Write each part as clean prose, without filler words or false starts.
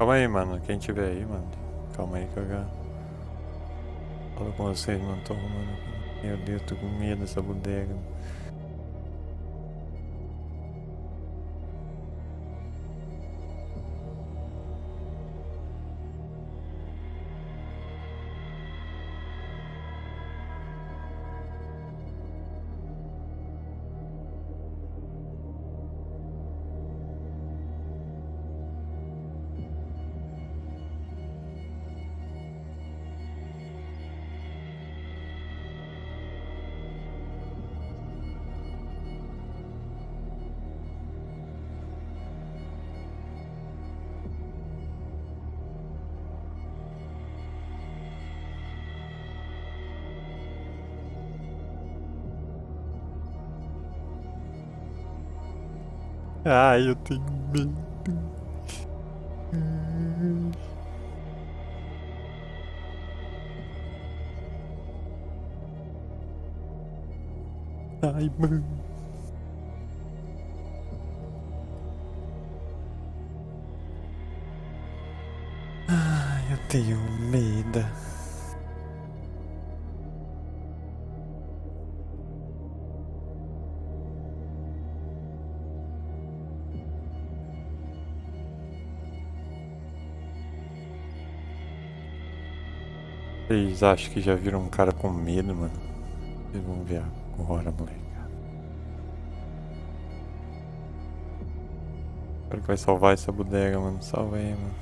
Calma aí, mano. Quem tiver aí, mano. Calma aí que eu já falo com vocês, não tô arrumando aqui. Meu Deus, tô com medo dessa bodega. Ai, eu tenho medo. Ai, mano. Ai, eu tenho medo. Vocês acham que já viram um cara com medo, mano? Vocês vão ver agora, moleque. Espero que vai salvar essa bodega, mano. Salva aí, mano.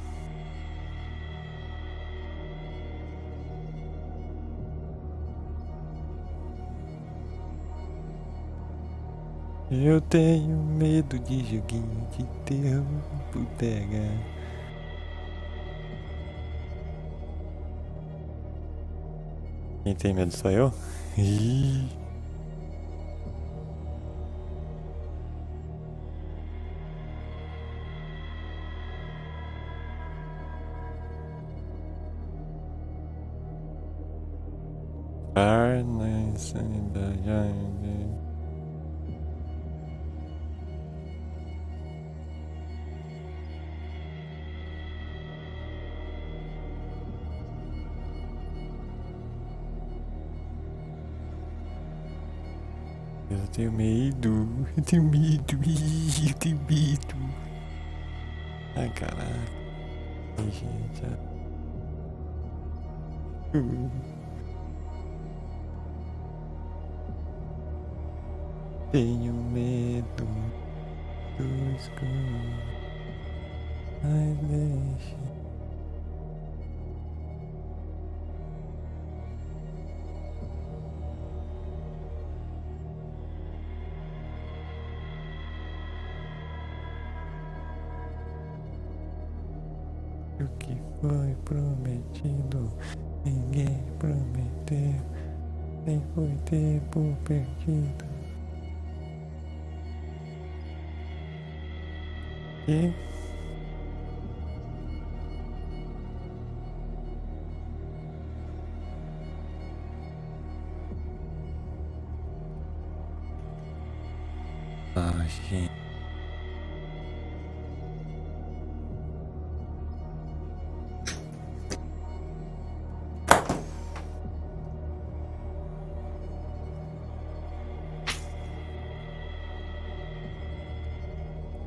Eu tenho medo de joguinho de terror, bodega. Quem tem medo sou eu? Ih. Na insanidade. Eu tenho medo. Eu tenho medo. Eu tenho medo. Ai, caraca. Ai, gente. Tenho medo do escuro. Ai, deixa. O que foi prometido, ninguém prometeu. Nem foi tempo perdido. E gente.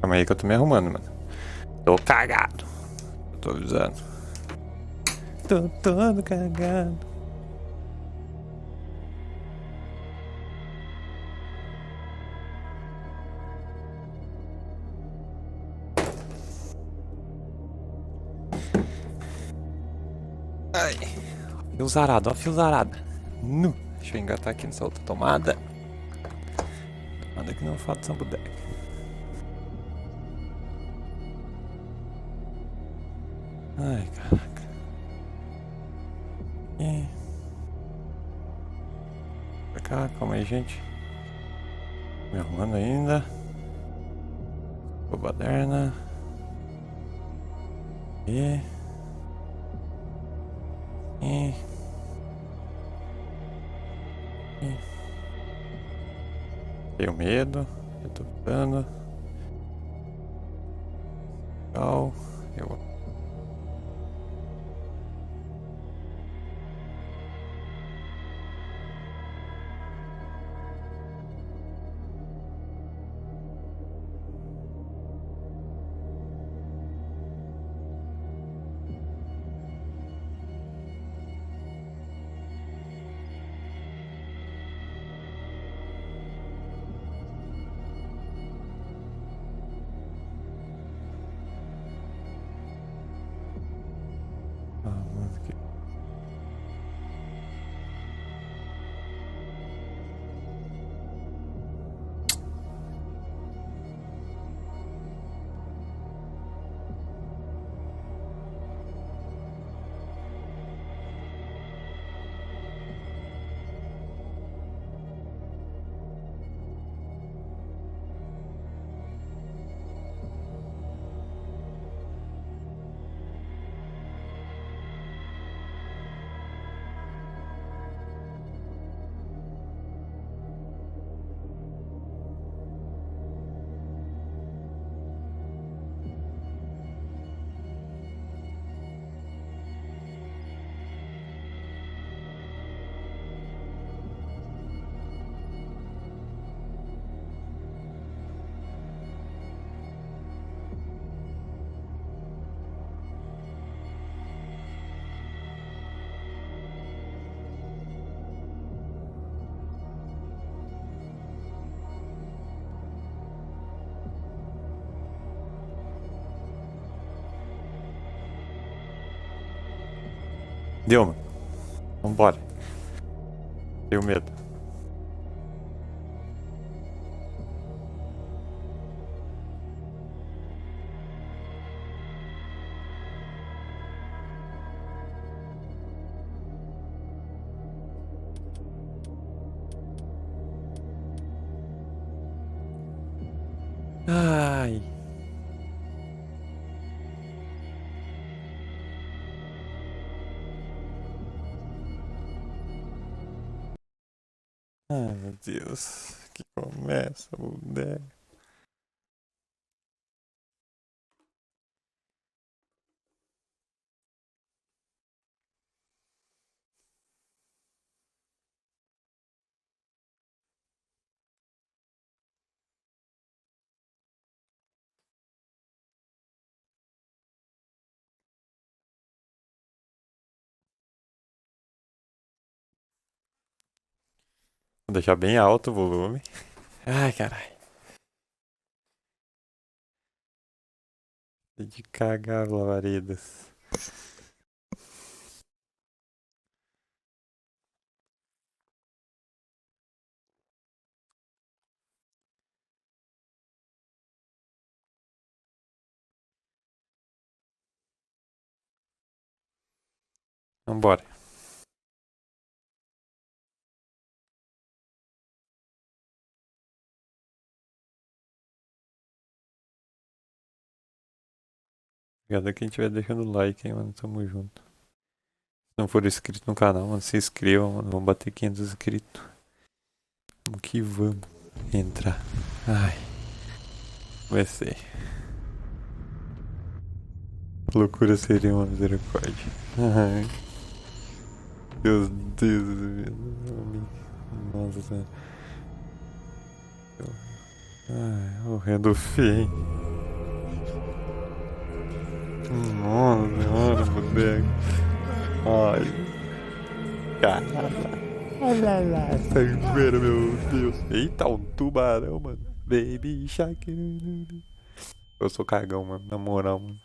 Calma aí que eu tô me arrumando, mano. Tô cagado. Tô avisando. Tô todo cagado. Ai. Fio zarado, ó, fio zarado. Nu. Deixa eu engatar aqui nessa outra tomada. Tomada que não falta essa bodega. Ai, caraca. Pra cá, calma aí, gente. Me arrumando ainda. Vou baderna. E. Tenho medo. Eu tô ficando. Legal. Eu Deu, mano. Vambora. Tenho medo. Ai. Ai, meu Deus. Que começa, mulher. Vou deixar bem alto o volume. Ai, caralho. Tem de cagar, lavaridas. Vambora. Obrigado a quem estiver deixando like, hein, mano. Tamo junto. Se não for inscrito no canal, mano, se inscreva, mano. Vamos bater 500 inscritos. Vamos que vamos. Entrar. Ai. Comecei. Loucura seria uma misericórdia. Ai. Meu Deus. Nossa senhora. Ai, morrendo feio. Nossa senhora, boneco. Ai. Caralho. Olha lá, sangueira, meu Deus. Eita, um tubarão, mano. Baby Shark. Eu sou cagão, mano. Na moral, mano.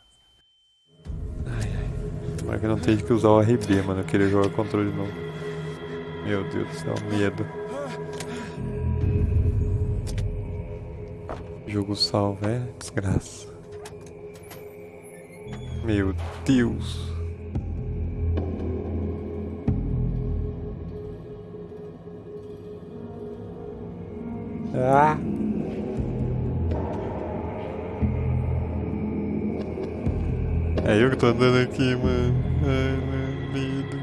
Ai, ai. Tomara que eu não tenha que usar o RB, mano. Eu queria jogar controle não. Meu Deus do céu, medo. Jogo salvo, é desgraça. Meu Deus. Ah! É eu que tô andando aqui, mano. Ai, meu medo.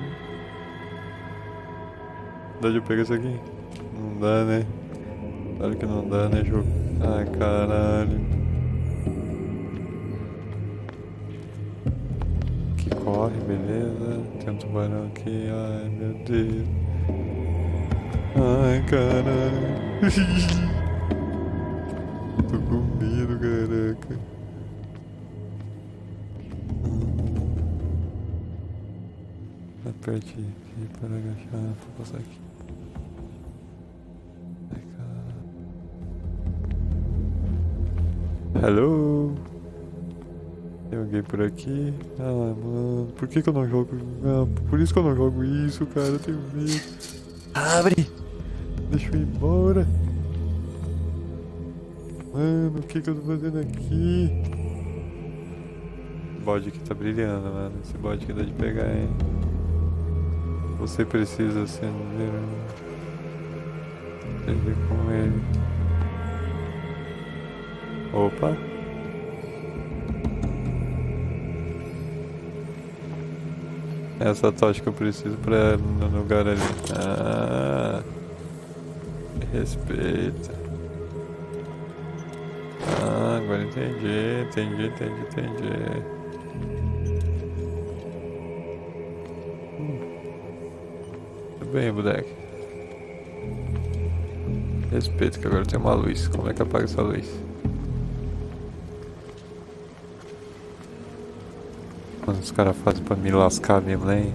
Dá de eu pegar isso aqui? Não dá, né? Claro que não dá, né, jogo? Ai, caralho. Que corre, beleza. Tem um tubarão aqui. Ai, meu Deus. Ai, caralho. Tô com medo, caraca. Aperte aqui para agachar, pra passar aqui. Ai, caralho. Hello? Tem alguém por aqui? Ah, mano, por que que eu não jogo? Ah, por isso que eu não jogo isso, cara, eu tenho medo. Abre! Deixa eu ir embora. Mano, o que que eu tô fazendo aqui? O bode aqui tá brilhando, mano. Esse bode aqui dá de pegar, hein? Você precisa acender com ele. Opa! Essa tocha que eu preciso pra no lugar ali. Ah, respeita. Ah, agora entendi. Tudo bem, boneco. Respeita que agora tem uma luz. Como é que apaga essa luz? Mano, os caras fazem pra me lascar mesmo, né?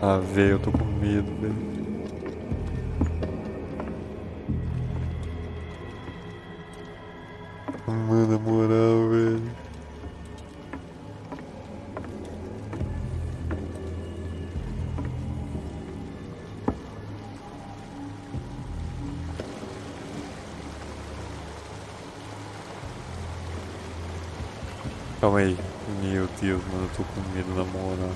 Ah, velho, eu tô com medo, velho. Mano, na moral, velho. Calma aí. Meu Deus, mano, eu tô com medo na moral.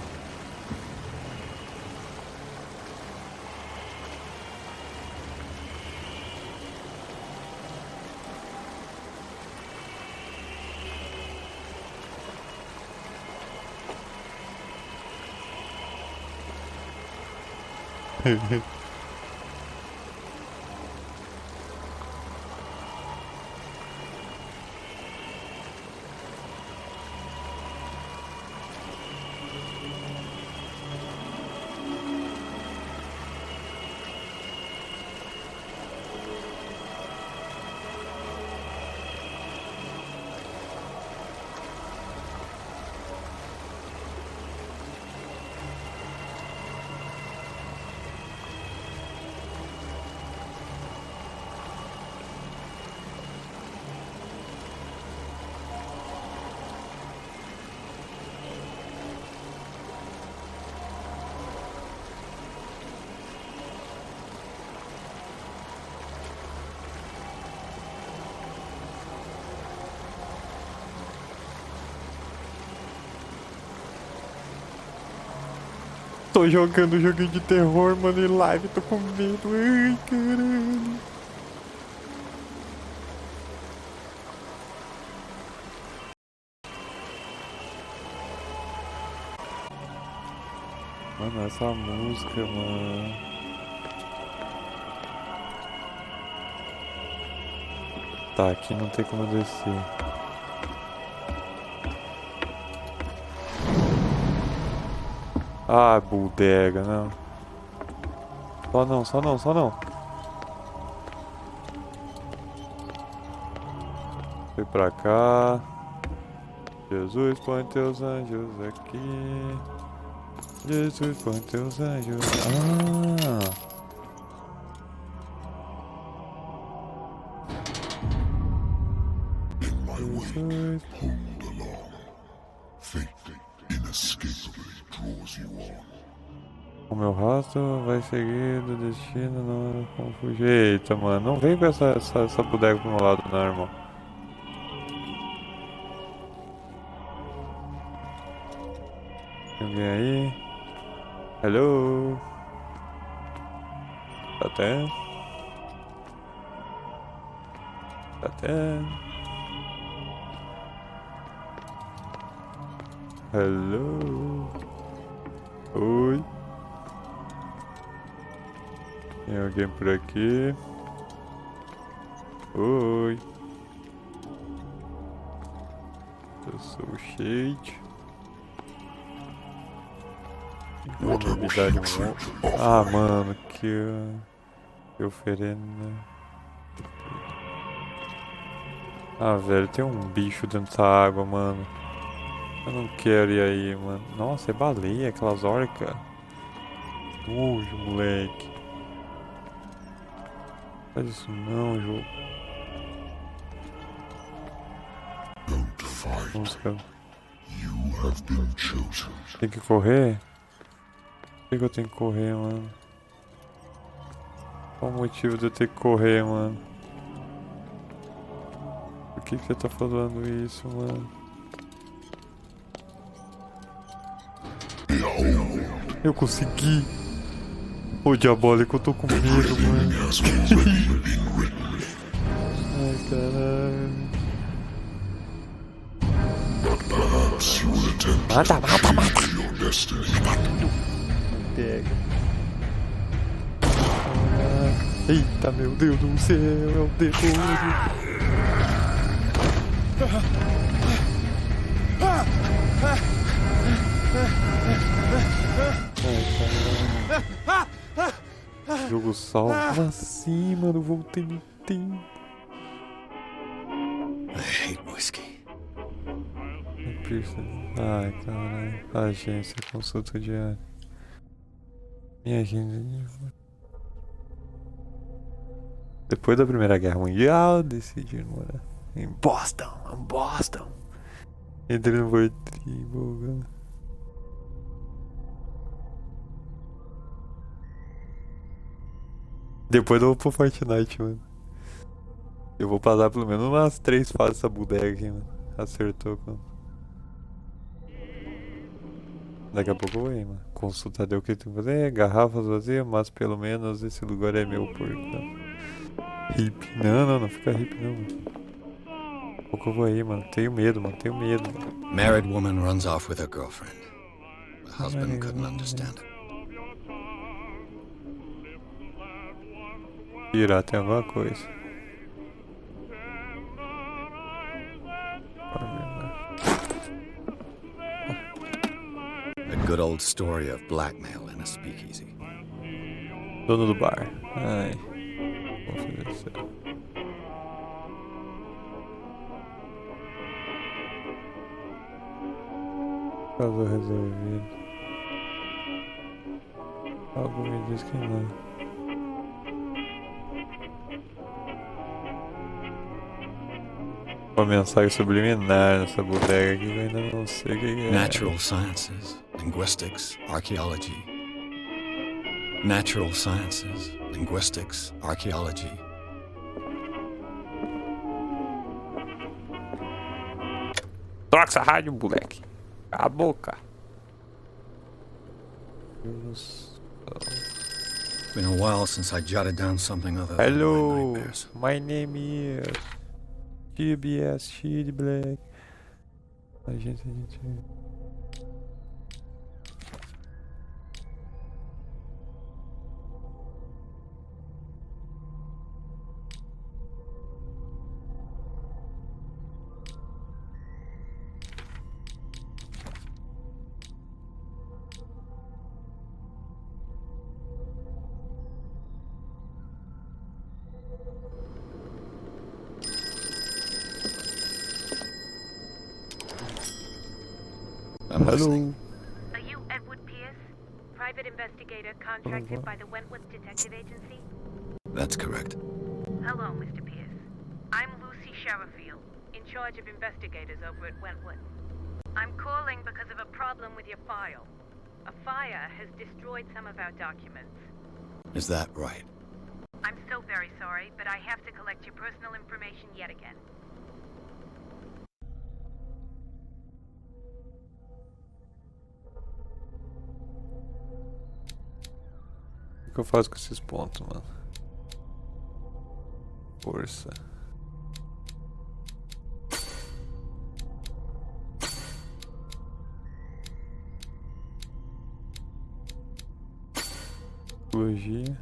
Tô jogando joguinho de terror, mano, em live, tô com medo. Ai, caralho. Mano, essa música, mano. Tá, aqui não tem como eu descer. Ah, bodega, não. Só não, só não, só não. Foi pra cá. Jesus, põe teus anjos aqui. Jesus, põe teus anjos. Ah! Jesus. O meu rastro vai seguir do destino, não há como fugir. Eita, mano, não vem com essa bodega pro meu lado, não, irmão. Tem alguém aí? Hello? Tá até? Tá até? Hello? Oi? Tem alguém por aqui? Oi? Eu sou o Shade. Ah, mano, que oferenda. Ah, velho, tem um bicho dentro dessa água, mano. Eu não quero ir aí, mano. Nossa, é baleia, aquelas orcas. Nojo, moleque. Faz isso não, jogo. Música. Tem que correr? Por que eu tenho que correr, mano? Qual o motivo de eu ter que correr, mano? Por que você tá falando isso, mano? Eu consegui! Ô diabólico, eu tô com medo, mano. Ai, caralho. Mata, mata, mata! Mata tudo! Pega. Eita, meu Deus do céu, é o depois. Jogo salvo assim, mano, voltei no tempo. I hate whiskey. Ai, caralho. Agência, consulta diária. Minha agenda. Depois da Primeira Guerra Mundial, decidi morar em Boston. Entrei no Vortribal. Depois eu vou pro Fortnite, mano. Eu vou passar pelo menos umas 3 fases dessa bodega aqui, mano. Acertou, mano. Daqui a pouco eu vou aí, mano. Consultar o que tem que fazer. Garrafas vazias, mas pelo menos esse lugar é meu por hippie. Não fica hippie não, mano. Daqui a pouco eu vou aí, mano. Tenho medo, mano. Married woman runs off with her girlfriend. The husband couldn't understand it. Tirar, tem alguma coisa. A good old story of blackmail in a speakeasy. Dono do bar. Ai. Vou fazer isso. Caso resolvido. Algo me diz que não. Uma mensagem subliminar nessa bodega aqui que eu ainda não sei o que é. Natural sciences, linguistics, archaeology. Natural sciences, linguistics, archaeology. Troca essa rádio, moleque. Cala a boca. It's been a while since I jotted down something other than Hello, my nightmares. my name is TBS Shitty Black. A gente. I'm listening. Are you Edward Pierce, private investigator contracted by the Wentworth Detective Agency? That's correct. Hello, Mr. Pierce. I'm Lucy Sherifield, in charge of investigators over at Wentworth. I'm calling because of a problem with your file. A fire has destroyed some of our documents. Is that right? I'm so very sorry, but I have to collect your personal information yet again. O que eu faço com esses pontos, mano? Força. Psicologia.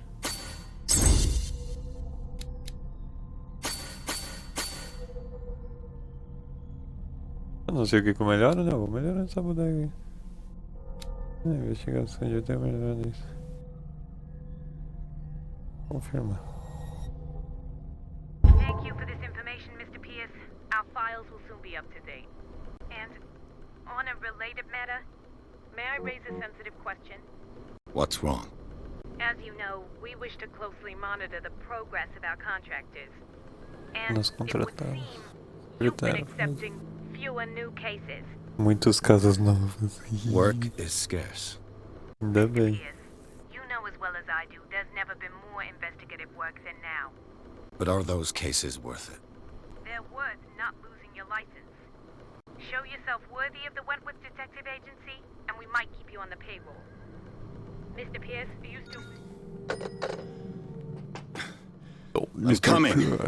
Eu não sei o que eu melhoro, não. Vou melhorar essa bodega aí. Investigação, já tenho melhorado isso. Confirma. Thank you for this information, Mr. Pierce. Our files will soon be up to date. And on a related matter, may I raise a sensitive question? What's wrong? As you know, we wish to closely monitor the progress of our contractors. And Nós it would contratamos. seem you've been accepting fewer new cases. Muitos casos novos. Work is scarce. Ainda bem. Pierce, you know as well as I do, there's never been more investigative work than now. But are those cases worth it? They're worth not losing your license. Show yourself worthy of the Wentworth Detective Agency, and we might keep you on the payroll. Mr. Pierce, are you still... Oh, I'm coming.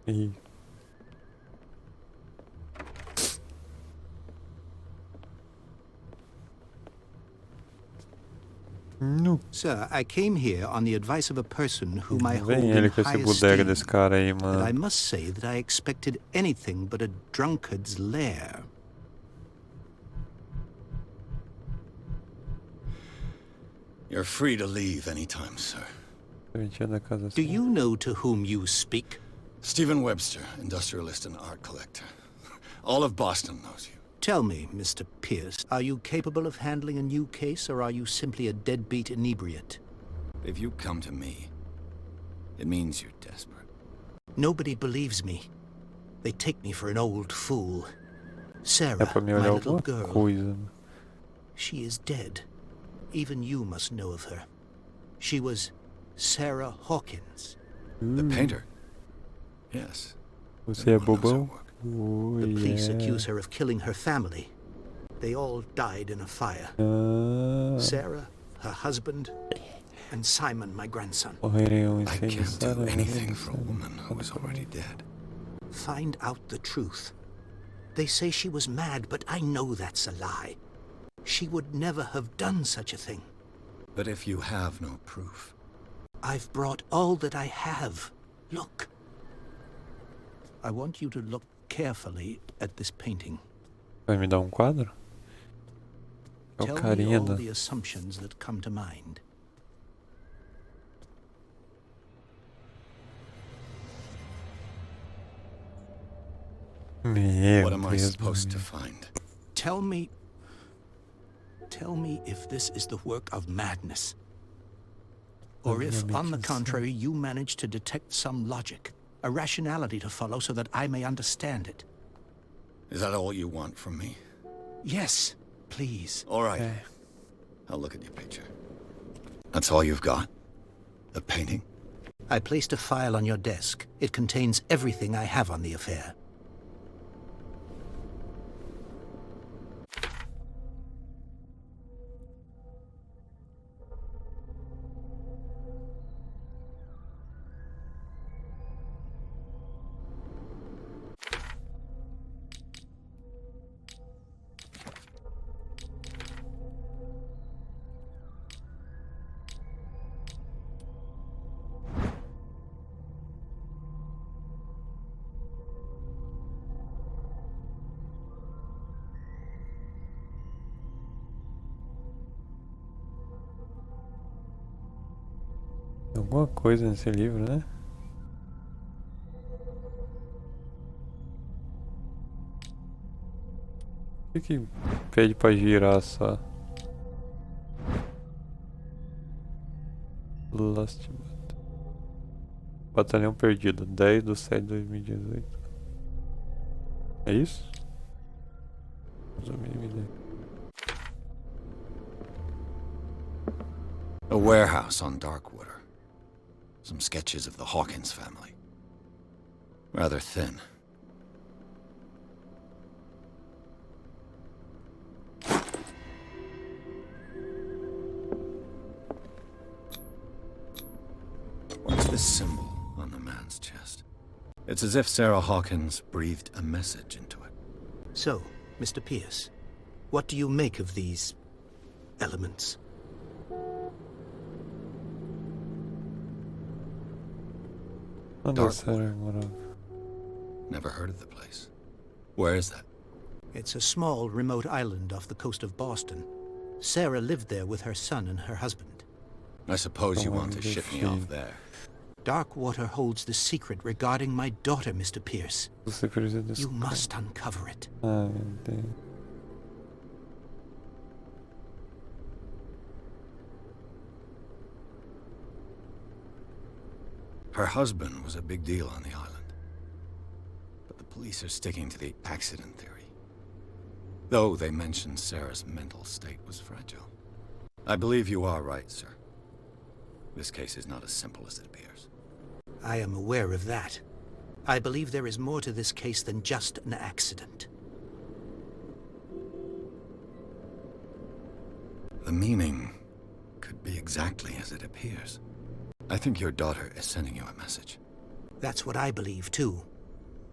E... No. Sir, I came here on the advice of a person whom I hold Vem in ele com high esse bodega esteem. desse cara aí, But I mano. must say that I expected anything but a drunkard's lair. You're free to leave anytime, sir. Da casa Do you know to whom you speak? Stephen Webster, industrialist and art collector. All of Boston knows you. Tell me, Mr. Pierce, are you capable of handling a new case, or are you simply a deadbeat inebriate? If you come to me, it means you're desperate. Nobody believes me. They take me for an old fool. É Sarah, pra me my olhar little alguma girl, coisa. she is dead. Even you must know of her. She was Sarah Hawkins. The painter? Yes. Você é Everyone knows her bobão? work. Oh, The police yeah. accuse her of killing her family. They all died in a fire. Ah, Sarah, her husband, and Simon, my grandson. morreram em um I incêndio. can't do Sarah, anything morreu for a no woman who incêndio. is already dead. Find out the truth. They say she was mad, but I know that's a lie. She would never have done such a thing. But if you have no proof, I've brought all that I have. Look. I want you to look carefully at this painting. Vai me dar um quadro? É o Tell me carinha all da... the assumptions that come to mind. Meu what am I Deus, supposed to meu. find? Tell me if this is the work of madness. Or if, on the contrary, you manage to detect some logic, a rationality to follow so that I may understand it. Is that all you want from me? Yes, please. All right. É. I'll look at your picture. That's all you've got? A painting? I placed a file on your desk. It contains everything I have on the affair. Alguma coisa nesse livro, né? Por que pede pra girar só? Lost Batalhão Perdido, 10/7/2018. É isso? Mais ou menos. A warehouse on Darkwater. Some sketches of the Hawkins family. Rather thin. What's this symbol on the man's chest? It's as if Sarah Hawkins breathed a message into it. So, Mr. Pierce, what do you make of these elements? Onde a Sarah morava? Never heard of the place. Where is that? It's a small, remote island off the coast of Boston. Sarah lived there with her son and her husband. I suppose you want to ship me off there. Darkwater holds the secret regarding my daughter, Mr. Pierce. Você precisa You must uncover it. Ah, meu Deus. Her husband was a big deal on the island. But the police are sticking to the accident theory. Though they mentioned Sarah's mental state was fragile. I believe you are right, sir. This case is not as simple as it appears. I am aware of that. I believe there is more to this case than just an accident. The meaning could be exactly as it appears. I think your daughter is sending you a message. That's what I believe, too.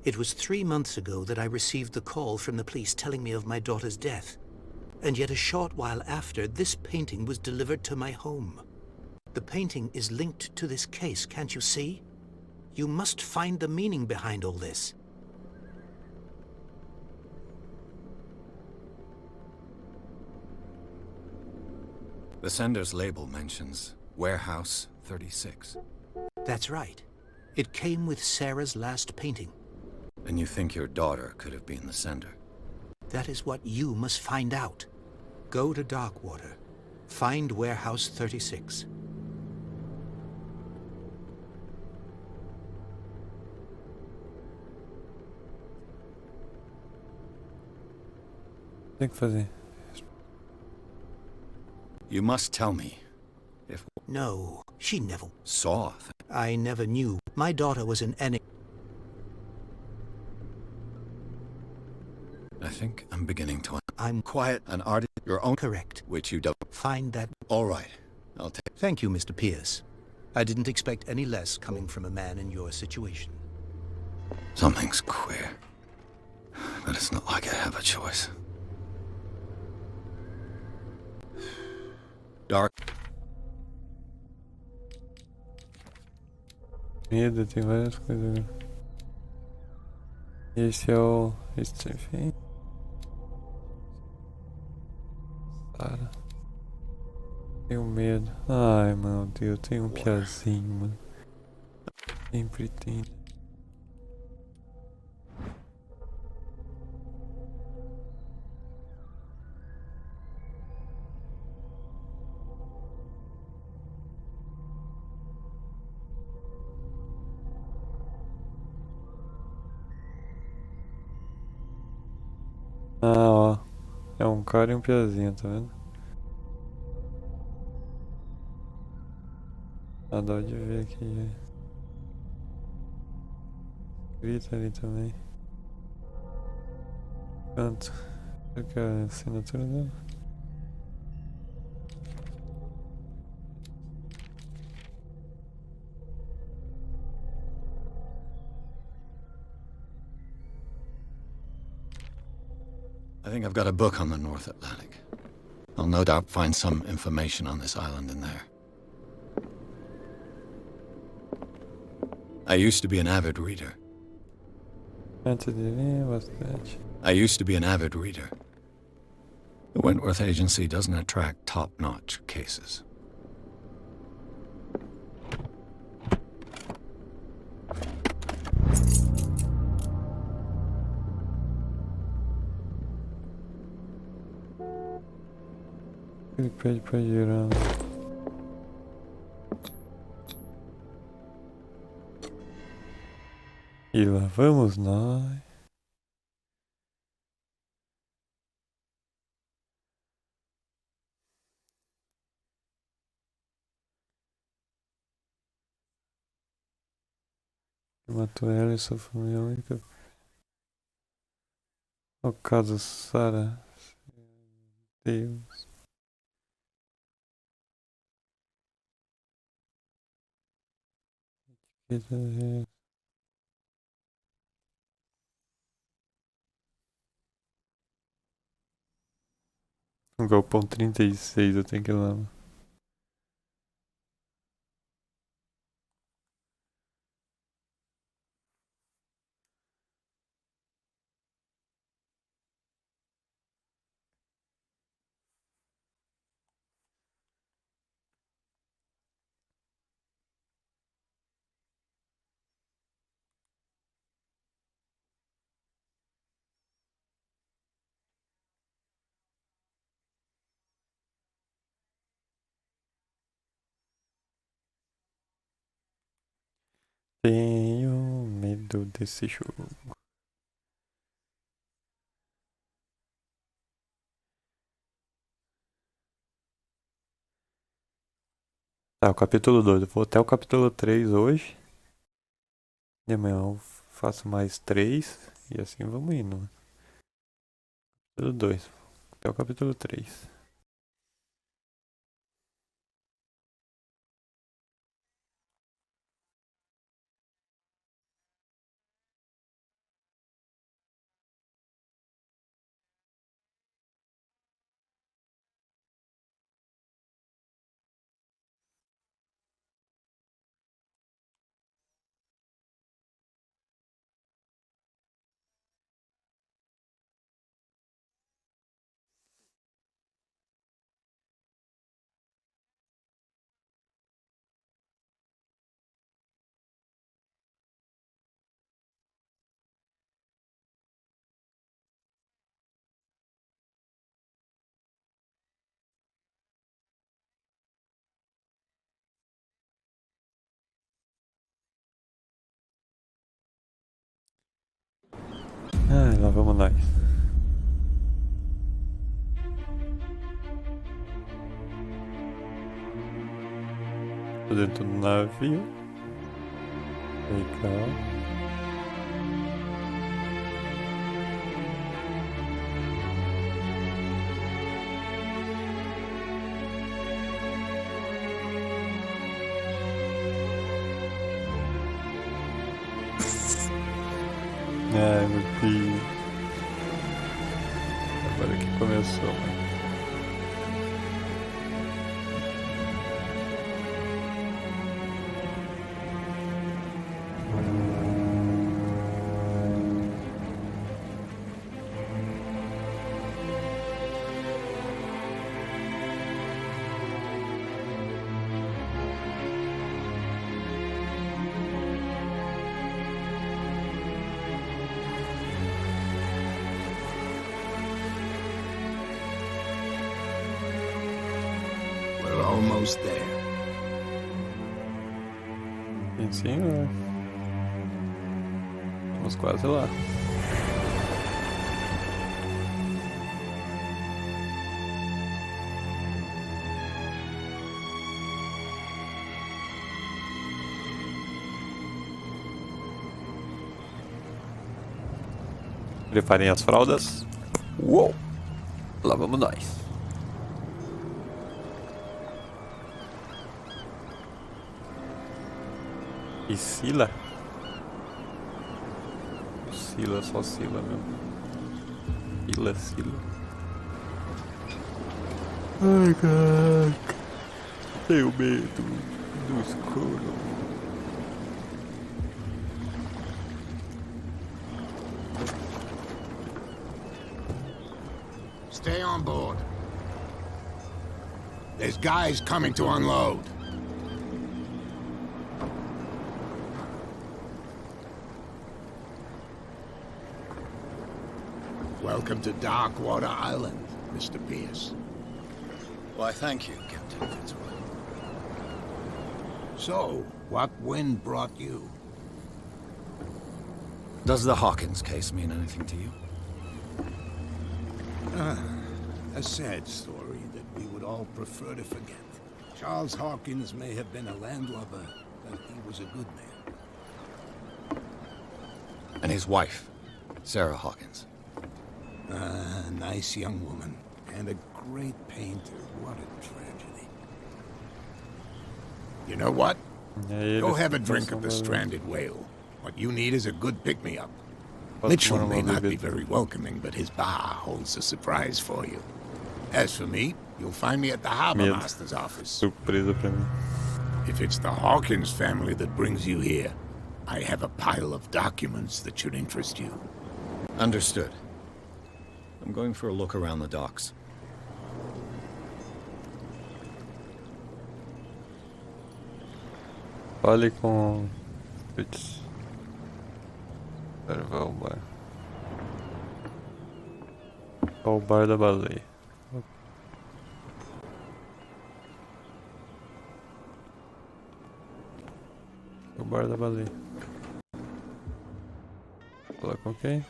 It was 3 months ago that I received the call from the police telling me of my daughter's death. And yet a short while after, this painting was delivered to my home. The painting is linked to this case, can't you see? You must find the meaning behind all this. The sender's label mentions Warehouse 36. That's right. It came with Sarah's last painting. And you think your daughter could have been the sender? That is what you must find out. Go to Darkwater. Find Warehouse 36. Tem que fazer. You must tell me if No, she never... saw. I never knew. My daughter was an enigma. I think I'm beginning to... I'm Quiet, an artist, your own... correct. Which you don't... Find that... All right, I'll take... Thank you, Mr. Pierce. I didn't expect any less coming from a man in your situation. Something's queer. But it's not like I have a choice. Dark. Medo, tem várias coisas. Esse é o... Esse enfim. Para. Tenho medo. Ai, meu Deus, tem um piazinho, mano. Sempre tem. Ah, ó. É um cara e um piazinho, tá vendo? Dá dó de ver aqui. Escrito ali também. Canto. Será que é a assinatura dela? I think I've got a book on the North Atlantic. I'll no doubt find some information on this island in there. I used to be an avid reader. Antes de ler, bastante. I used to be an avid reader. The Wentworth Agency doesn't attract top-notch cases. Ele pede pra girar. E lá vamos nós. Matou ela e sua família única. O caso Sara. Deus. O galpão 36 eu tenho que ir lá. Tenho medo desse jogo. Tá, o capítulo 2. Eu vou até o capítulo 3 hoje. E amanhã eu faço mais 3. E assim vamos indo. Capítulo 2. Até o capítulo 3. Ah, lá vamos nós. Tô dentro do navio. Legal. E agora que começou, mano. We're almost there. Sim, né? Estamos quase lá. Preparem as fraldas. Uou! Lá vamos nós. E Sila? Sila, só Sila mesmo. Sila. Ai, caraca. Tenho medo do escuro. Stay on board. There's guys coming to unload. Welcome to Darkwater Island, Mr. Pierce. Why, thank you, Captain Fitzroy. So, what wind brought you? Does the Hawkins case mean anything to you? A sad story that we would all prefer to forget. Charles Hawkins may have been a landlubber, but he was a good man. And his wife, Sarah Hawkins. A nice young woman, and a great painter. What a tragedy. You know what? Go have a drink of the stranded whale. What you need is a good pick-me-up. Mitchell may not be very welcoming, but his bar holds a surprise for you. As for me, you'll find me at the harbor master's office. Surpresa pra mim. If it's the Hawkins family that brings you here, I have a pile of documents that should interest you. Understood. I'm going for a look around the docks. Fale com... Putz. Observar o bar. O bar da baleia. O bar da baleia. Falar com quem?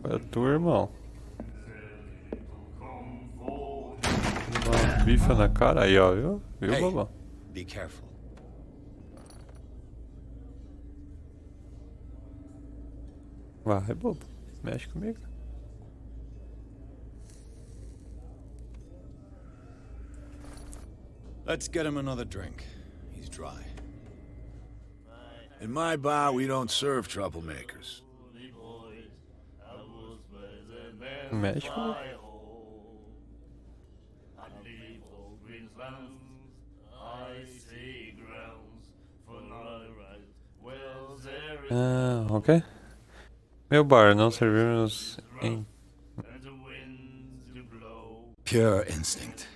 É tu, irmão. Uma bifa na cara aí, ó, viu? Viu, Hey, babão? be careful. Vai, bobo. Mexe comigo. Let's get him another drink. He's dry. In my bar, we don't serve troublemakers. Mexe comigo. Ah, ok. Meu bar, não servimos em... Pure instinct.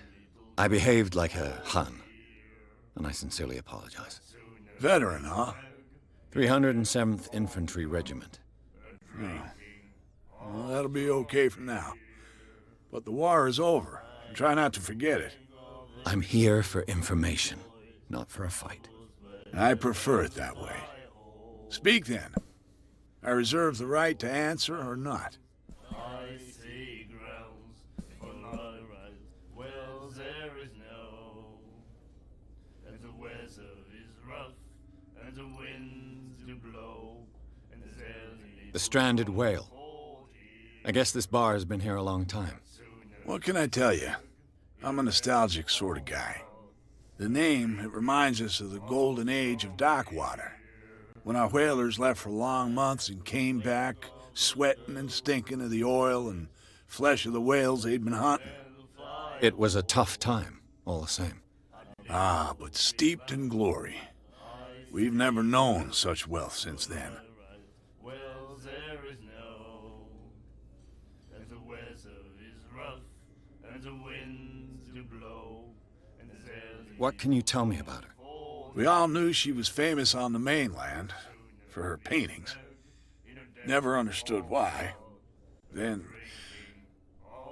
I behaved like a Hun, and I sincerely apologize. Veteran, huh? 307th Infantry Regiment. Well, that'll be okay for now. But the war is over. Try not to forget it. I'm here for information, not for a fight. I prefer it that way. Speak then. I reserve the right to answer or not. The stranded whale. I guess this bar has been here a long time. What can I tell you? I'm a nostalgic sort of guy. The name, it reminds us of the golden age of dock water. When our whalers left for long months and came back, sweating and stinking of the oil and flesh of the whales they'd been hunting. It was a tough time, all the same. Ah, but steeped in glory. We've never known such wealth since then. What can you tell me about her? We all knew she was famous on the mainland for her paintings. Never understood why. Then,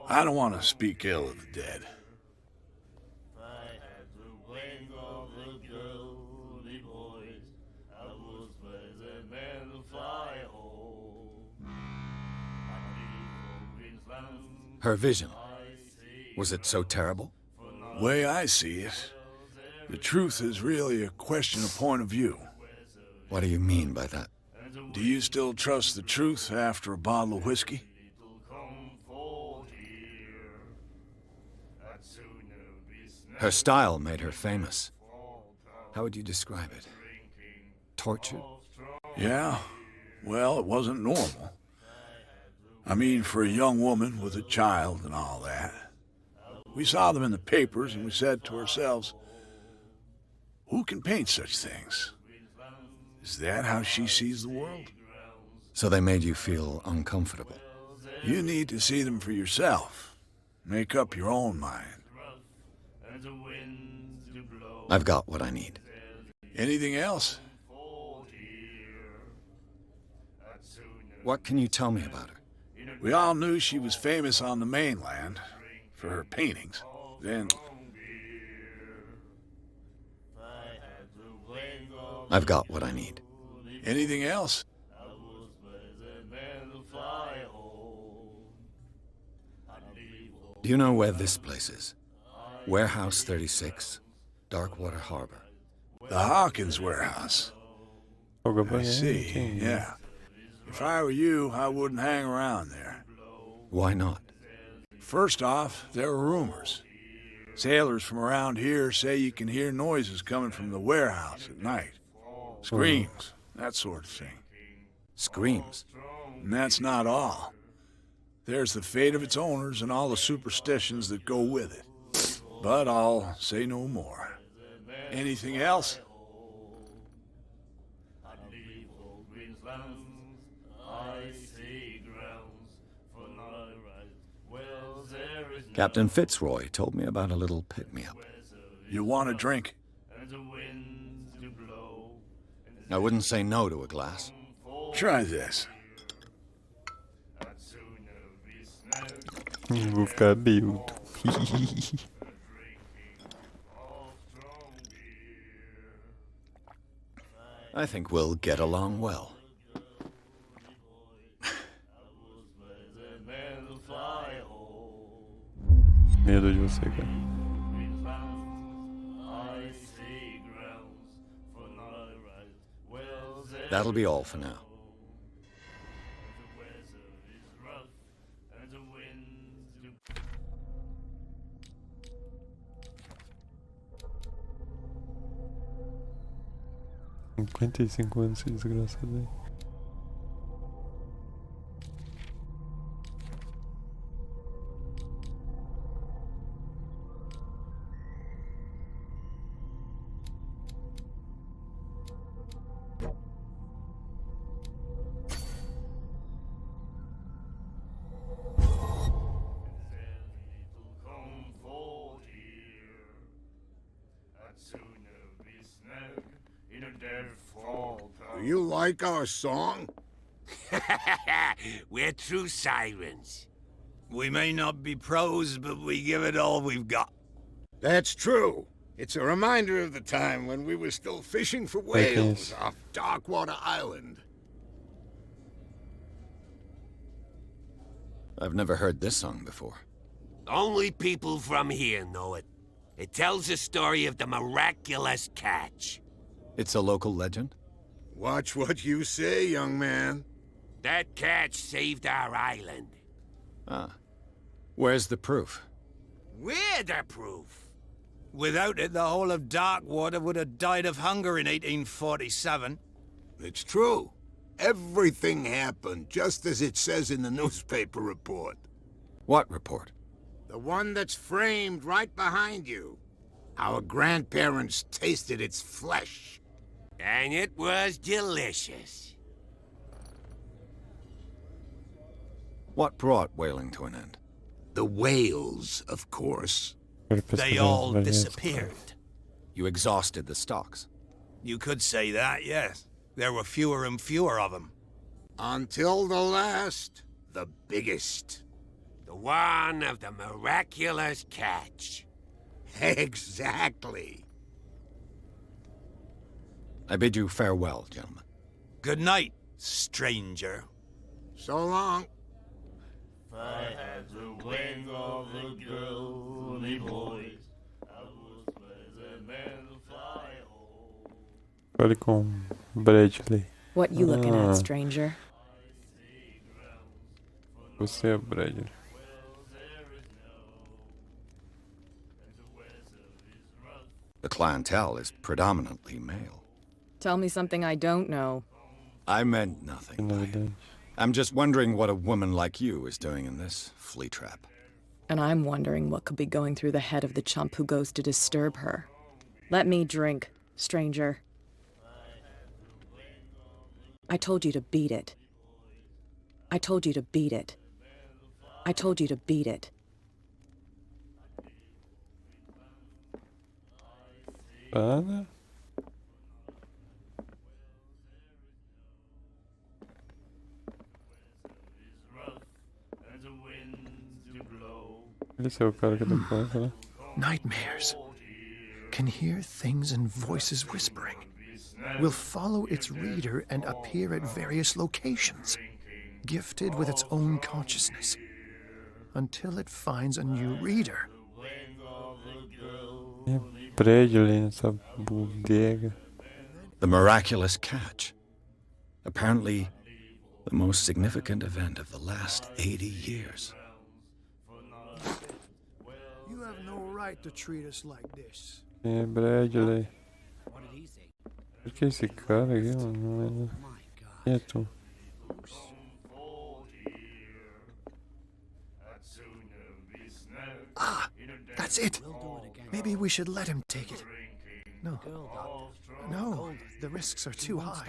I don't want to speak ill of the dead. Her vision. Was it so terrible? The way I see it, the truth is really a question of point of view. What do you mean by that? Do you still trust the truth after a bottle of whiskey? Her style made her famous. How would you describe it? Tortured? Yeah, well, it wasn't normal. I mean, for a young woman with a child and all that. We saw them in the papers and we said to ourselves, who can paint such things? Is that how she sees the world? So they made you feel uncomfortable? You need to see them for yourself. Make up your own mind. I've got what I need. Anything else? What can you tell me about her? We all knew she was famous on the mainland for her paintings. Then, I've got what I need. anything else? Do you know where this place is? Warehouse 36, Darkwater Harbor. The Hawkins warehouse. I see, yeah. If I were you, I wouldn't hang around there. Why not? First off, there are rumors. Sailors from around here say you can hear noises coming from the warehouse at night. Screams, that sort of thing. Screams. And that's not all. There's the fate of its owners and all the superstitions that go with it. But I'll say no more. Anything else? Captain Fitzroy told me about a little pick-me-up. You want a drink? I wouldn't say no to a glass. Try this. Vou ficar bêbado. I think we'll get along well. Medo de você, cara. That'll be all for now. Com 55 anos, esse desgraçado aí. Do you like our song? We're true sirens. We may not be pros, but we give it all we've got. That's true. It's a reminder of the time when we were still fishing for whales off Darkwater Island. I've never heard this song before. Only people from here know it. It tells the story of the miraculous catch. It's a local legend? Watch what you say, young man. That catch saved our island. Ah. Where's the proof? We're the proof. Without it, the whole of Darkwater would have died of hunger in 1847. It's true. Everything happened just as it says in the newspaper report. What report? The one that's framed right behind you. Our grandparents tasted its flesh. And it was delicious. What brought whaling to an end? The whales, of course. They all disappeared. You exhausted the stocks. You could say that, yes. There were fewer and fewer of them. Until the last, the biggest. The one of the miraculous catch. Exactly. I bid you farewell, gentlemen. Good night, stranger. So long. If I had the wings of the girly boys, I would the man to fly home. Olha com Bradley. What you looking at, stranger? Você é Bradley. The clientele is predominantly male. Tell me something I don't know. I meant nothing. Novidade. I'm just wondering what a woman like you is doing in this flea trap. And I'm wondering what could be going through the head of the chump who goes to disturb her. Let me drink, stranger. I told you to beat it. I told you to beat it. I told you to beat it. Ana? Esse é o cara que tá falando, né? Nightmares. Can hear things and voices whispering. Will follow its reader and appear at various locations, gifted with its own consciousness, until it finds a new reader. É Bradley nessa bodega. The miraculous catch. Apparently, the most significant event of the last 80 years. You have no right to treat us like this. É Bradley. Por que esse cara aqui, mano? Quem é tu? Ah, that's it. Maybe we should let him take it. No. No, the risks are too high.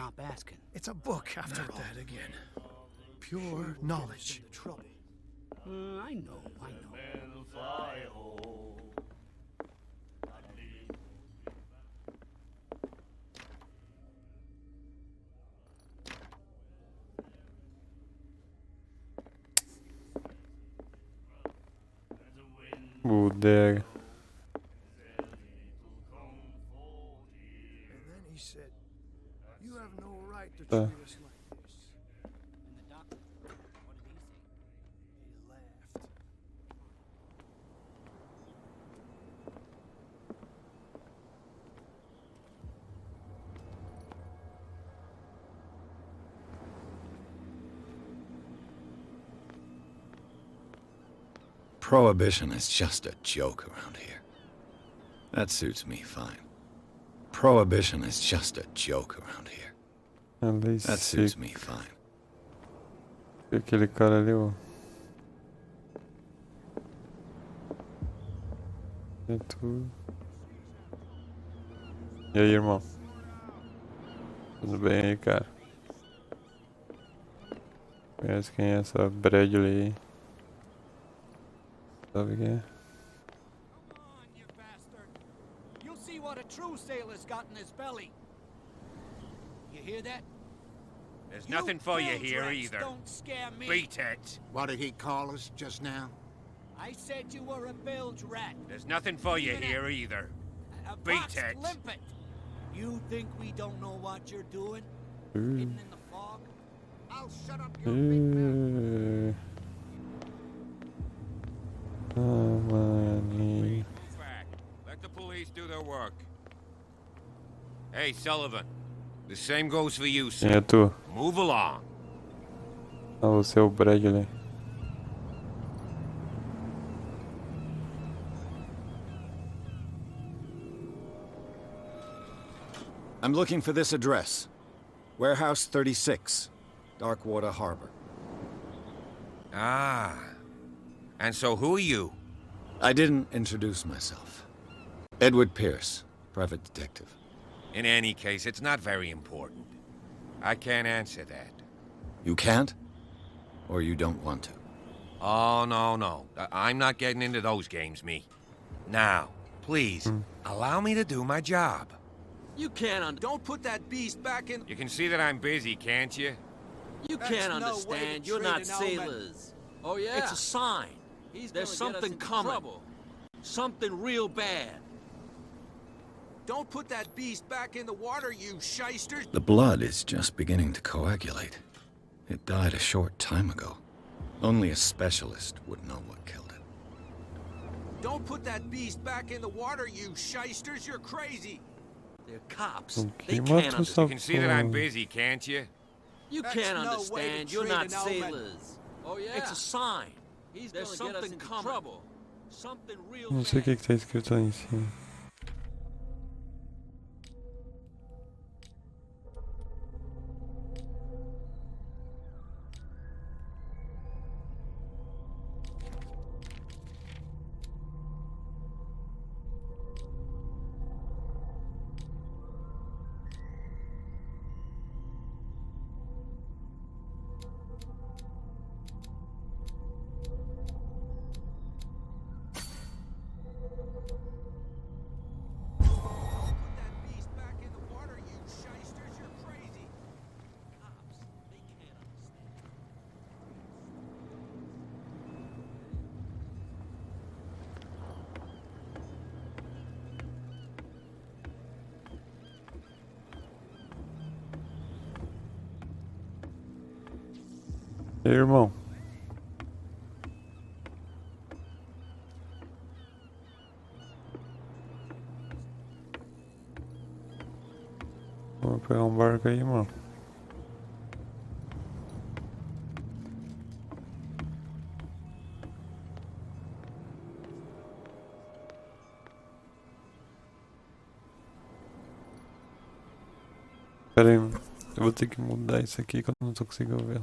It's a book, after all. That again. Pure knowledge. I know. Bodega. And then he said, you have no right to Tá. treat us like this. He laughed. Prohibition is just a joke around here. That suits me fine. Prohibition is just a joke around here. Ali That suits me fine. Aquele cara ali, ó. É tudo. E aí, irmão? Tudo bem aí, cara? Conhece quem é essa Bradley aí? Sabe quem é? You bastard! You'll see what a true sailor's got in his belly. You hear that? There's nothing for you here bilge either. rats don't scare me. Beat it. What did he call us just now? I said you were a bilge rat. There's nothing for you here either. A Beat box it. limpet. You think we don't know what you're doing? Hidden in the fog? I'll shut up your big mouth. Mano. Back. Let the police do their work. Hey, Sullivan. The same goes for you, Quem é sir. tu? Move along. Ah, você é o Bradley. I'm looking for this address. Warehouse 36, Darkwater Harbor. Ah. And so who are you? I didn't introduce myself. Edward Pierce, private detective. In any case, it's not very important. I can't answer that. You can't? Or you don't want to? Oh, no. I'm not getting into those games, me. Now, please, allow me to do my job. You can't Don't put that beast back in... You can see that I'm busy, can't you? You can't understand. You're not sailors. Oh, yeah? It's a sign. There's something coming. Something real bad. Don't put that beast back in the water, you shysters! The blood is just beginning to coagulate. It died a short time ago. Only a specialist would know what killed it. Don't put that beast back in the water, you shysters! You're crazy! They're cops. They can't understand. You can see that I'm busy, can't you? You can't understand. You're not sailors. Oh, yeah? It's a sign. There's something coming. Something real Não sei o que tá escrito lá em cima. E aí, irmão? Vamos pegar um barco aí, irmão. Pera aí, eu vou ter que mudar isso aqui que eu não tô conseguindo ver.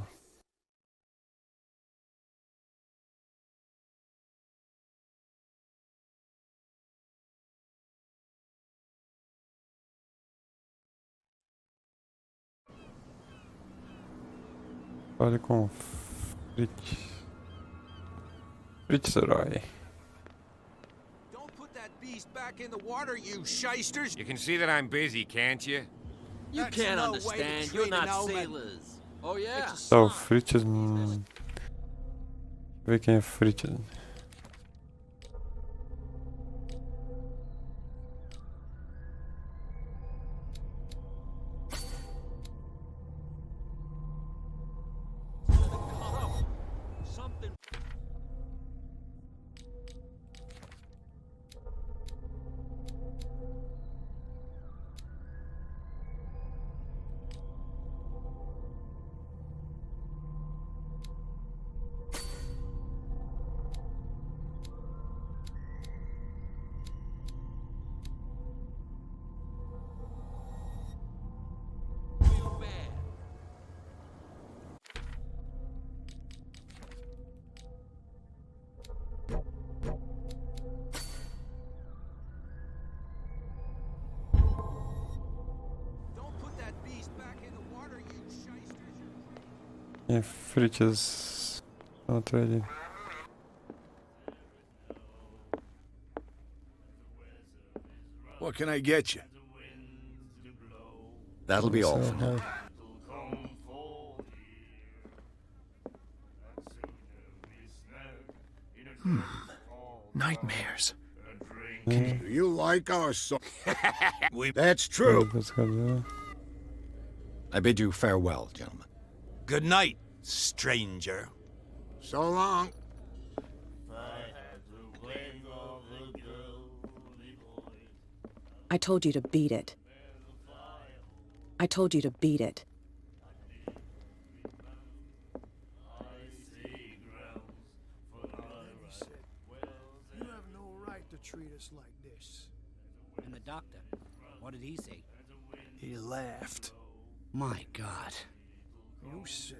Fale com Fritz. Fitzroy. Don't put that beast back in the water, you shysters! You can see that I'm busy, can't you? You can't understand. You're not sailors. Oh, yeah? Tá, o Fritz. Ver quem é Fritz. É Fritz. Outra ali. What can I get you? That'll be all for now. Nightmares. Do you like our song? That's true. I bid you farewell, gentlemen. Good night, stranger. So long. I told you to beat it. I told you to beat it. treat us like this. And the doctor, what did he say? He laughed. My God. You said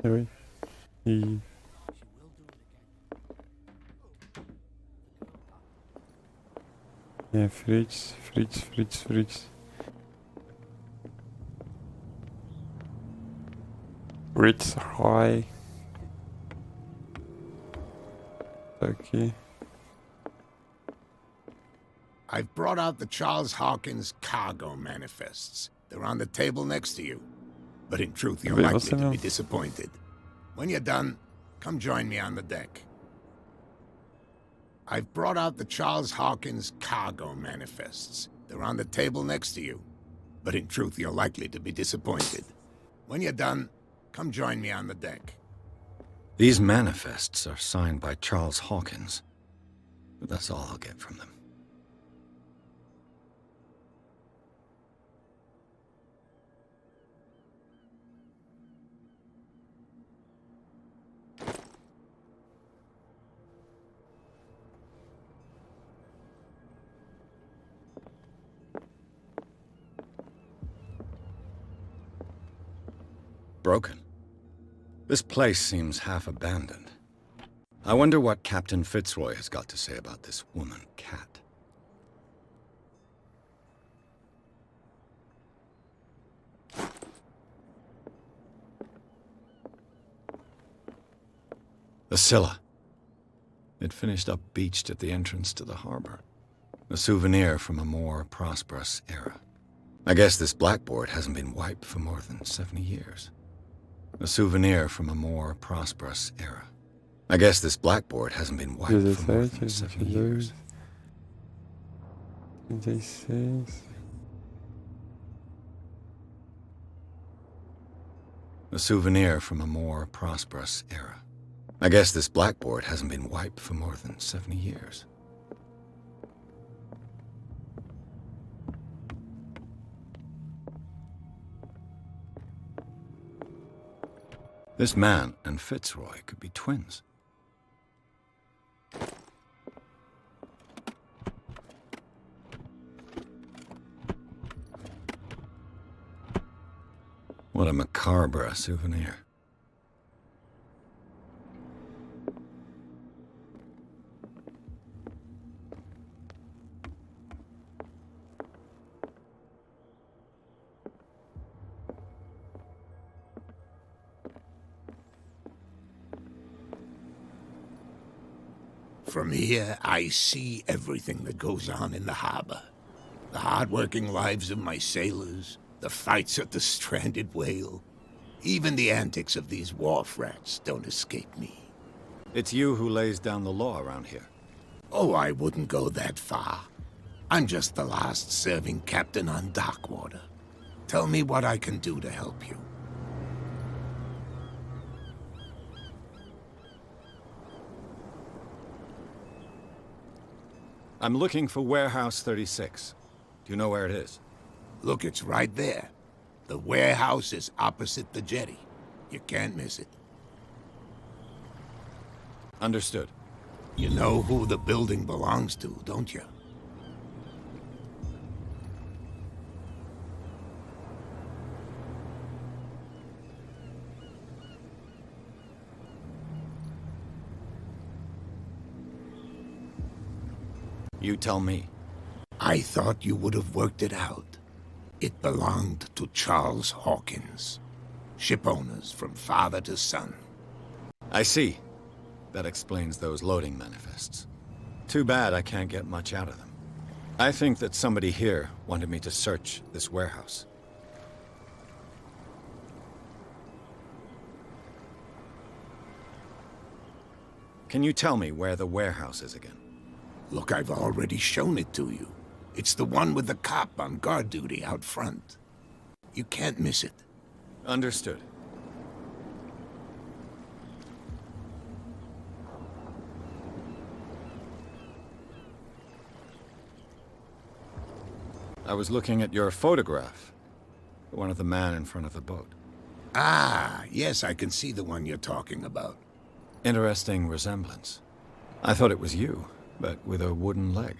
it. Oui. Et... Yeah, Fritz. Fritz, hi. Aqui. I've brought out the Charles Hawkins cargo manifests. They're on the table next to you. But in truth, you're likely to be disappointed. When you're done, come join me on the deck. I've brought out the Charles Hawkins cargo manifests. They're on the table next to you. But in truth, you're likely to be disappointed. When you're done, come join me on the deck. These manifests are signed by Charles Hawkins. But that's all I'll get from them. Broken. This place seems half abandoned. I wonder what Captain Fitzroy has got to say about this woman cat. The Scylla. It finished up beached at the entrance to the harbor. A souvenir from a more prosperous era. I guess this blackboard hasn't been wiped for more than 70 years. A souvenir from a more prosperous era. I guess this blackboard hasn't been wiped for more than 70 years. 36. A souvenir from a more prosperous era. I guess this blackboard hasn't been wiped for more than 70 years. This man and Fitzroy could be twins. What a macabre souvenir. From here, I see everything that goes on in the harbor. The hard-working lives of my sailors, the fights at the stranded whale. Even the antics of these wharf rats don't escape me. It's you who lays down the law around here. Oh, I wouldn't go that far. I'm just the last serving captain on Darkwater. Tell me what I can do to help you. I'm looking for Warehouse 36. Do you know where it is? Look, it's right there. The warehouse is opposite the jetty. You can't miss it. Understood. You know who the building belongs to, don't you? You tell me. I thought you would have worked it out. It belonged to Charles Hawkins. Ship owners from father to son. I see. That explains those loading manifests. Too bad I can't get much out of them. I think that somebody here wanted me to search this warehouse. Can you tell me where the warehouse is again? Look, I've already shown it to you. It's the one with the cop on guard duty out front. You can't miss it. Understood. I was looking at your photograph. One of the man in front of the boat. Ah, yes, I can see the one you're talking about. Interesting resemblance. I thought it was you, but with a wooden leg.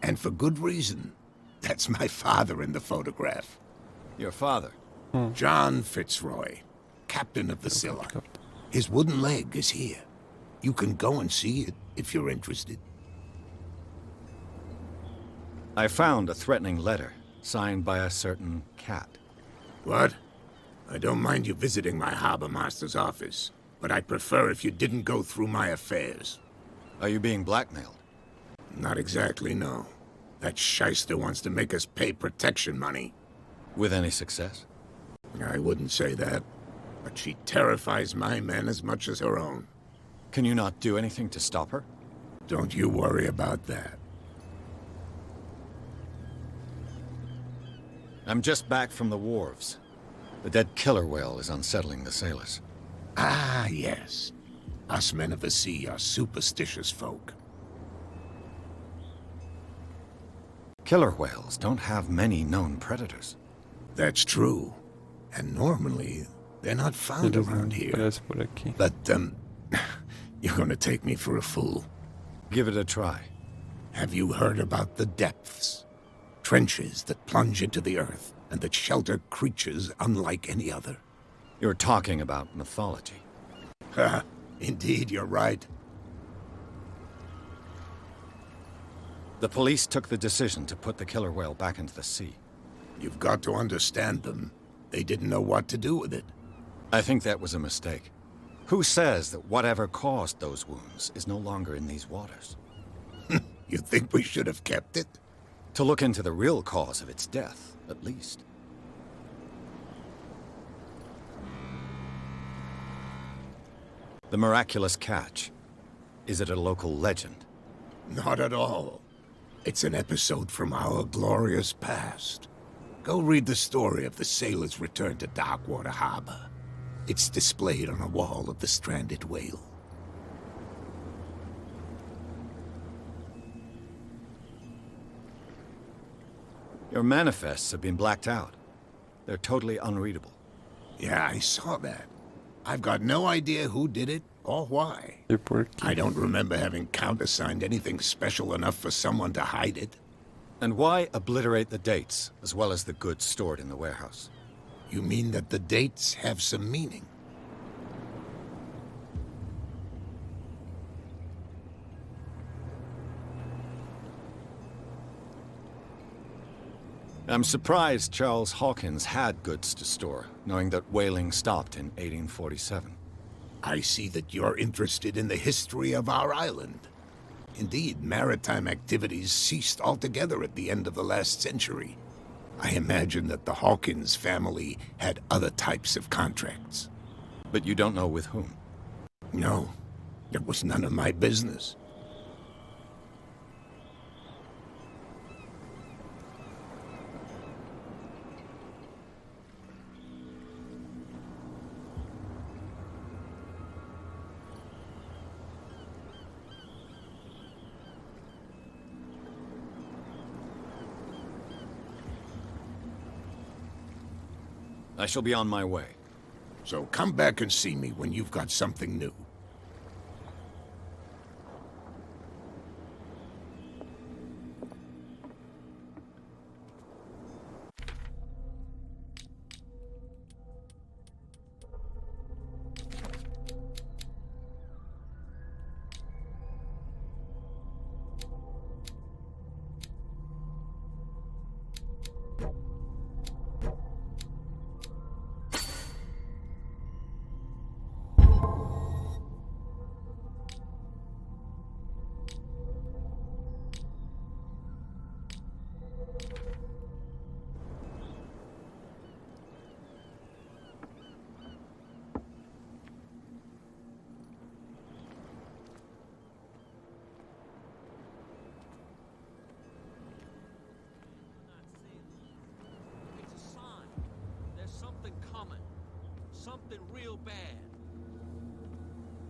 And for good reason. That's my father in the photograph. Your father? John Fitzroy, captain of the Scylla. His wooden leg is here. You can go and see it if you're interested. I found a threatening letter signed by a certain cat. What? I don't mind you visiting my harbor master's office, but I'd prefer if you didn't go through my affairs. Are you being blackmailed? Not exactly, no. That shyster wants to make us pay protection money. With any success? I wouldn't say that, but she terrifies my men as much as her own. Can you not do anything to stop her? Don't you worry about that. I'm just back from the wharves. The dead killer whale is unsettling the sailors. Ah, yes. Us men of the sea are superstitious folk. Killer whales don't have many known predators. That's true. And normally, they're not found around here. But, you're gonna take me for a fool. Give it a try. Have you heard about the depths? Trenches that plunge into the earth and that shelter creatures unlike any other. You're talking about mythology. Ha! Indeed, you're right. The police took the decision to put the killer whale back into the sea. You've got to understand them. They didn't know what to do with it. I think that was a mistake. Who says that whatever caused those wounds is no longer in these waters? You think we should have kept it? To look into the real cause of its death, at least. The miraculous catch. Is it a local legend? Not at all. It's an episode from our glorious past. Go read the story of the sailor's return to Darkwater Harbor. It's displayed on a wall of the stranded whale. Your manifests have been blacked out. They're totally unreadable. Yeah, I saw that. I've got no idea who did it or why. I don't remember having countersigned anything special enough for someone to hide it. And why obliterate the dates, as well as the goods stored in the warehouse? You mean that the dates have some meaning? I'm surprised Charles Hawkins had goods to store, knowing that whaling stopped in 1847. I see that you're interested in the history of our island. Indeed, maritime activities ceased altogether at the end of the last century. I imagine that the Hawkins family had other types of contracts. But you don't know with whom? No, it was none of my business. I shall be on my way. So come back and see me when you've got something new. Something real bad.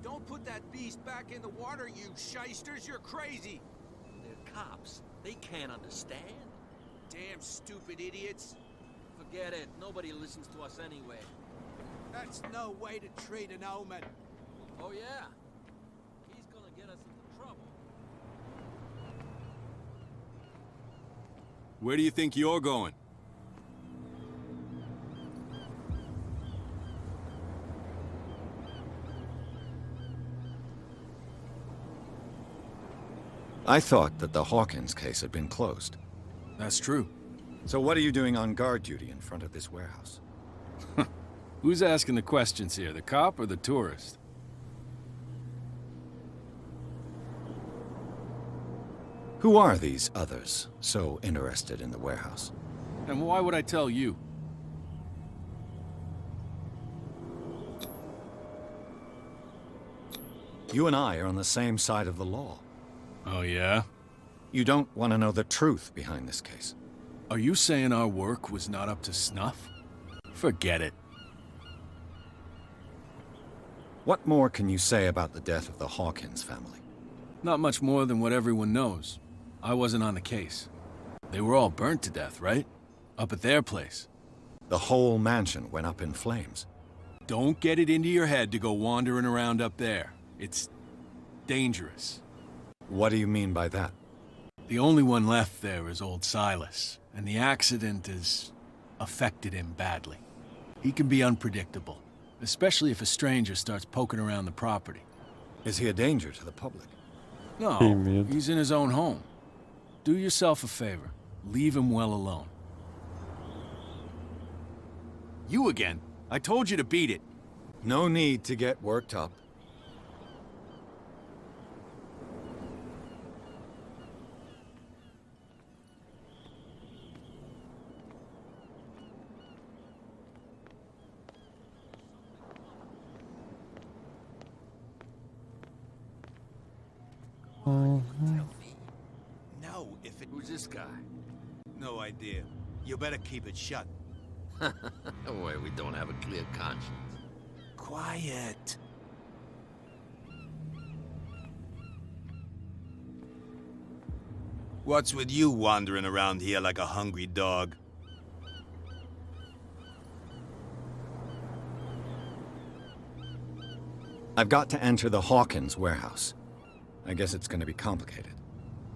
Don't put that beast back in the water, you shysters. You're crazy. They're cops. They can't understand. Damn stupid idiots. Forget it. Nobody listens to us anyway. That's no way to treat an omen. Oh, yeah? Where do you think you're going? I thought that the Hawkins case had been closed. That's true. So what are you doing on guard duty in front of this warehouse? Who's asking the questions here, the cop or the tourist? Who are these others so interested in the warehouse? And why would I tell you? You and I are on the same side of the law. Oh, yeah? You don't want to know the truth behind this case. Are you saying our work was not up to snuff? Forget it. What more can you say about the death of the Hawkins family? Not much more than what everyone knows. I wasn't on the case. They were all burnt to death, right? Up at their place. The whole mansion went up in flames. Don't get it into your head to go wandering around up there. It's dangerous. What do you mean by that? The only one left there is old Silas, and the accident has affected him badly. He can be unpredictable, especially if a stranger starts poking around the property. Is he a danger to the public? No, he's in his own home. Do yourself a favor. Leave him well alone. You again. I told you to beat it. No need to get worked up. No, if it... Who's this guy? No idea. You better keep it shut. Boy, we don't have a clear conscience. Quiet. What's with you wandering around here like a hungry dog? I've got to enter the Hawkins warehouse. I guess it's going to be complicated.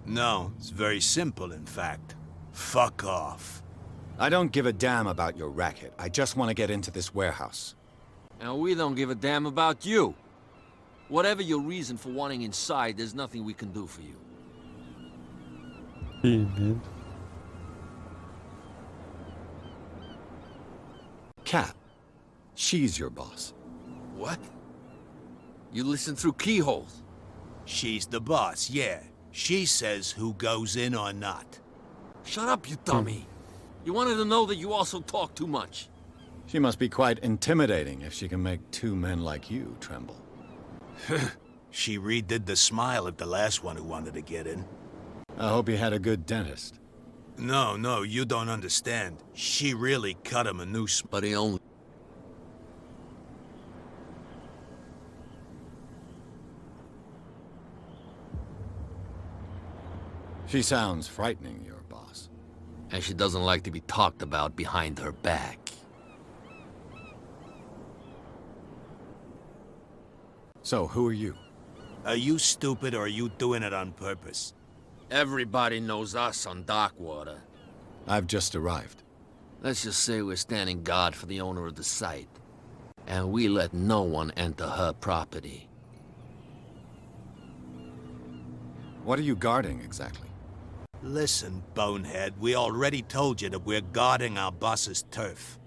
No, it's very simple, in fact. Fuck off. I don't give a damn about your racket. I just want to get into this warehouse. And we don't give a damn about you. Whatever your reason for wanting inside, there's nothing we can do for you. Hey, man. Kat, she's your boss. What? You listen through keyholes? She's the boss, yeah. She says who goes in or not. Shut up, you dummy. You wanted to know that you also talk too much. She must be quite intimidating if she can make two men like you tremble. She redid the smile at the last one who wanted to get in. I hope he had a good dentist. No, you don't understand. She really cut him a new But he only... She sounds frightening, your boss. And she doesn't like to be talked about behind her back. So, who are you? Are you stupid or are you doing it on purpose? Everybody knows us on Darkwater. I've just arrived. Let's just say we're standing guard for the owner of the site. And we let no one enter her property. What are you guarding, exactly? Listen, bonehead, we already told you that we're guarding our boss's turf.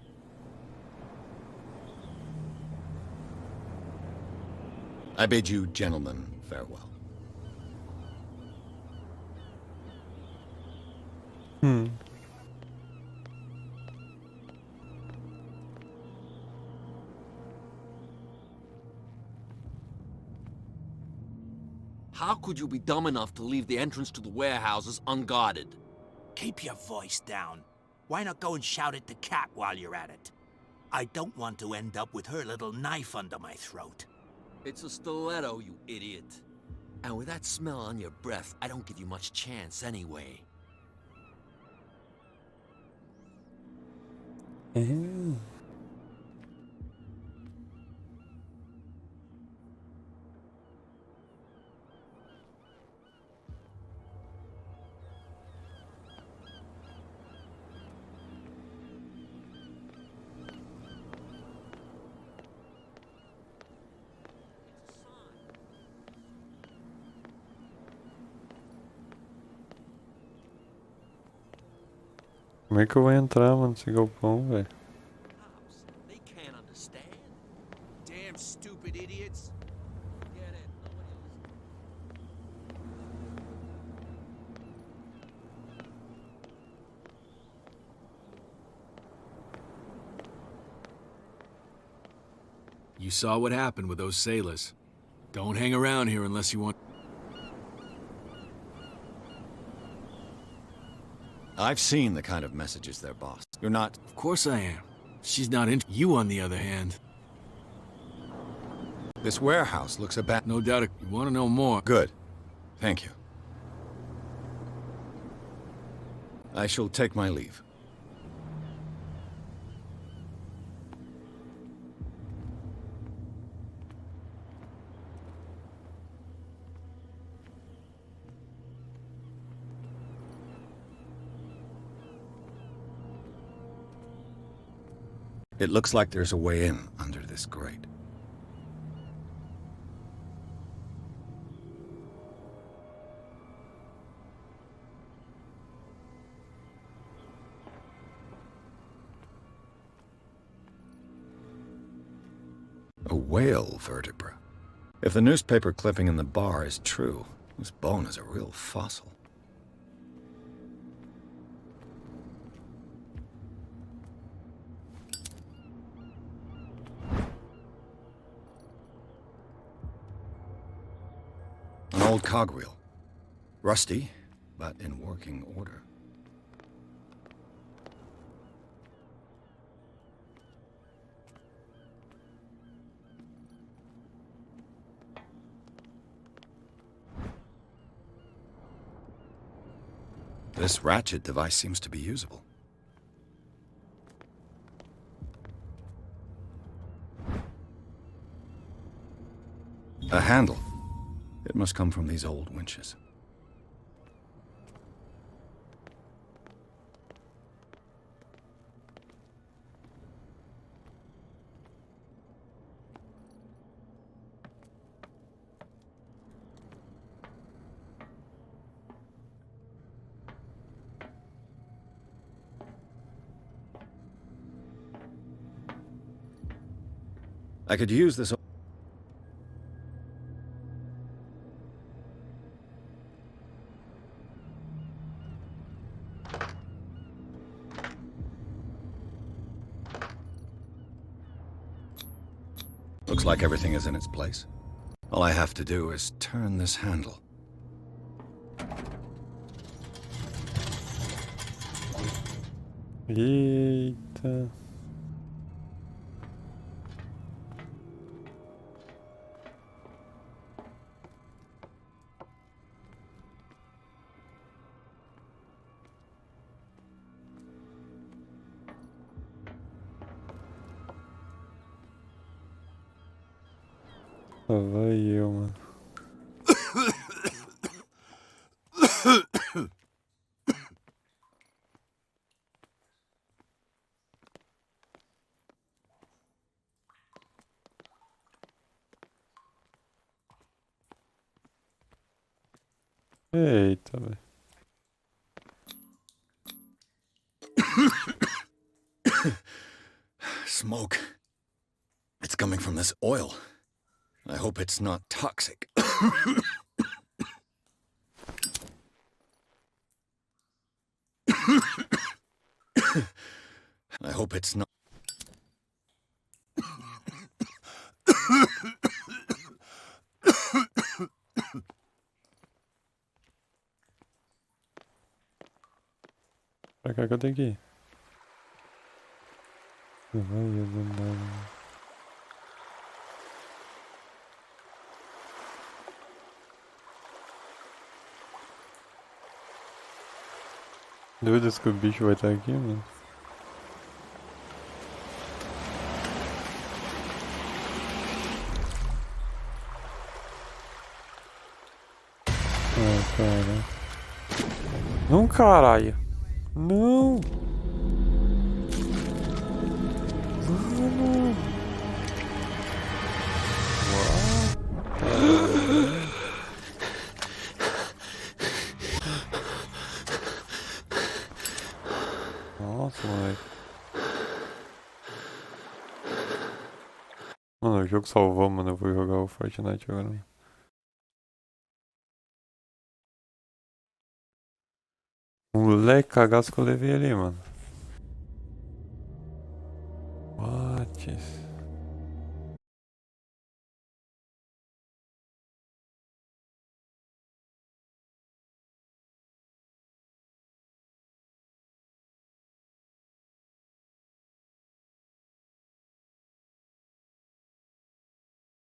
I bid you gentlemen farewell. How could you be dumb enough to leave the entrance to the warehouses unguarded? Keep your voice down. Why not go and shout at the cat while you're at it? I don't want to end up with her little knife under my throat. It's a stiletto, you idiot. And with that smell on your breath, I don't give you much chance anyway. Como é que eu vou entrar, mano, nesse galpão, velho? They can't understand. Damn stupid idiots. Get it. You saw what happened with those sailors. Don't hang around here unless you want... I've seen the kind of messages they're boss. You're not... Of course I am. She's not into you, on the other hand. This warehouse looks No doubt you want to know more. Good. Thank you. I shall take my leave. It looks like there's a way in under this grate. A whale vertebra. If the newspaper clipping in the bar is true, this bone is a real fossil. An old cogwheel. Rusty, but in working order. This ratchet device seems to be usable. A handle. It must come from these old winches. I could use this. Looks like everything is in its place. All I have to do is turn this handle. Eita. Lá vai eu, mano. Eita, velho. Smoke. It's coming from this oil. I hope it's not toxic. I hope it's not. Pra cá que eu tenho que ir. Vai eu andando. Dúvidas que o bicho vai estar aqui, mano. Ah, cara. Não, caralho. Não. Vamos. Mano, o jogo salvou, mano. Eu vou jogar o Fortnite agora. Moleque, cagaço que eu levei ali, mano. What?